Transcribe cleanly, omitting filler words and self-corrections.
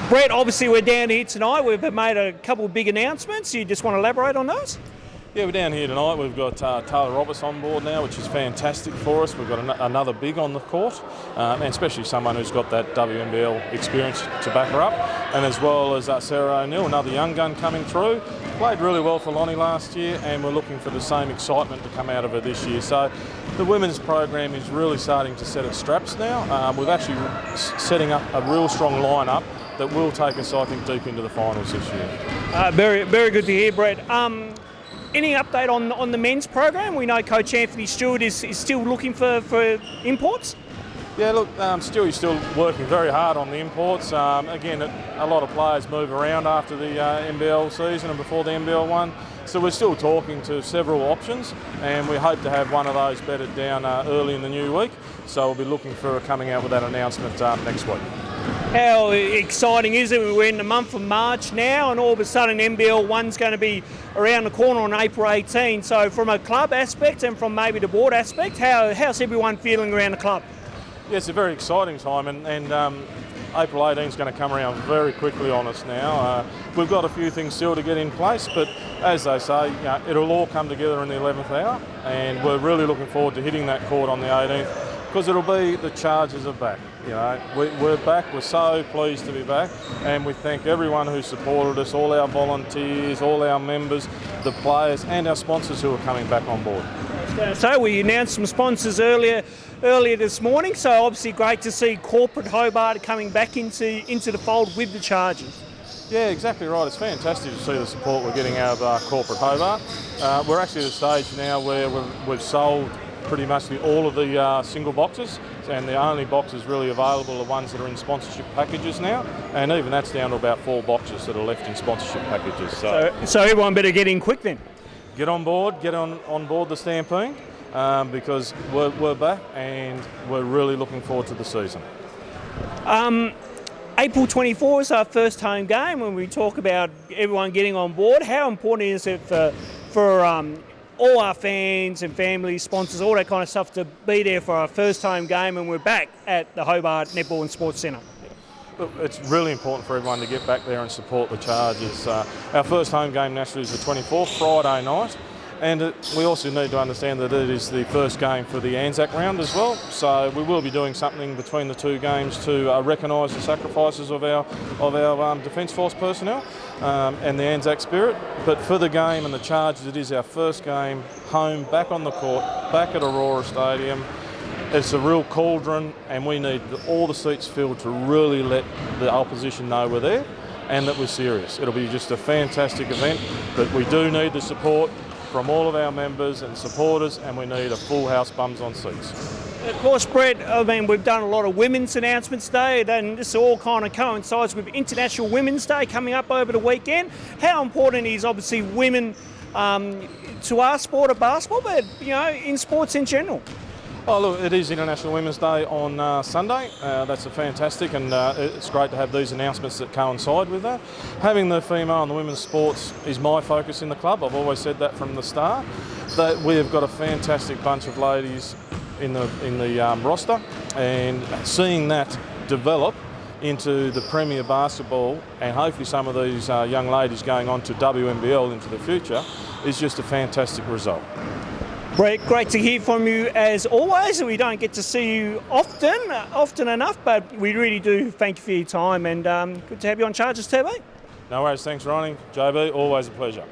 Brett, obviously we're down here tonight. We've made a couple of big announcements. You just want to elaborate on those? Yeah, we're down here tonight. We've got Taylor Roberts on board now, which is fantastic for us. We've got another big on the court, and especially someone who's got that WNBL experience to back her up. And as well as Sarah O'Neill, another young gun coming through. Played really well for Lonnie last year, and we're looking for the same excitement to come out of her this year. So the women's program is really starting to set its straps now. We're actually setting up a real strong lineup that will take us, I think, deep into the finals this year. Very, very good to hear, Brett. Any update on the men's program? We know Coach Anthony Stewart is still looking for imports. Yeah, look, Stewie's still working very hard on the imports. Again, a lot of players move around after the NBL season and before the NBL one. So we're still talking to several options, and we hope to have one of those bedded down early in the new week. So we'll be looking for coming out with that announcement next week. How exciting is it? We're in the month of March now, and all of a sudden NBL 1's going to be around the corner on April 18. So from a club aspect and from maybe the board aspect, how's everyone feeling around the club? Yeah, it's a very exciting time, and April 18 is going to come around very quickly on us now. We've got a few things still to get in place, but as they say, it'll all come together in the 11th hour, and we're really looking forward to hitting that court on the 18th, because it'll be the Chargers are back. We're back. We're so pleased to be back, and we thank everyone who supported us, all our volunteers, all our members, the players, and our sponsors who are coming back on board. So we announced some sponsors earlier this morning, so obviously great to see corporate Hobart coming back into the fold with the Chargers. Yeah, exactly right. It's fantastic to see the support we're getting out of corporate Hobart. We're actually at a stage now where we've sold pretty much all of the single boxes, and the only boxes really available are ones that are in sponsorship packages now, and even that's down to about 4 boxes that are left in sponsorship packages. So everyone better get in quick then. Get on board the Stampede, because we're back and we're really looking forward to the season. April 24 is our first home game. When we talk about everyone getting on board, how important is it for all our fans and family, sponsors, all that kind of stuff to be there for our first home game, and we're back at the Hobart Netball and Sports Centre? Look, it's really important for everyone to get back there and support the Chargers. Our first home game nationally is the 24th, Friday night, and we also need to understand that it is the first game for the Anzac round as well. So we will be doing something between the two games to recognise the sacrifices of our Defence Force personnel and the Anzac spirit. But for the game and the Chargers, it is our first game home, back on the court, back at Aurora Stadium. It's a real cauldron, and we need all the seats filled to really let the opposition know we're there and that we're serious. It'll be just a fantastic event, but we do need the support from all of our members and supporters, and we need a full house, bums on seats. Of course, Brett, I mean, we've done a lot of women's announcements today, and this all kind of coincides with International Women's Day coming up over the weekend. How important is obviously women to our sport of basketball, but in sports in general? Oh, look, it is International Women's Day on Sunday. That's fantastic, and it's great to have these announcements that coincide with that. Having the female and the women's sports is my focus in the club. I've always said that from the start. That we have got a fantastic bunch of ladies in the roster, and seeing that develop into the Premier Basketball, and hopefully some of these young ladies going on to WNBL into the future, is just a fantastic result. Brett, great to hear from you as always. We don't get to see you often enough, but we really do thank you for your time, and good to have you on Chargers TV. No worries, thanks Ronnie. JB, always a pleasure.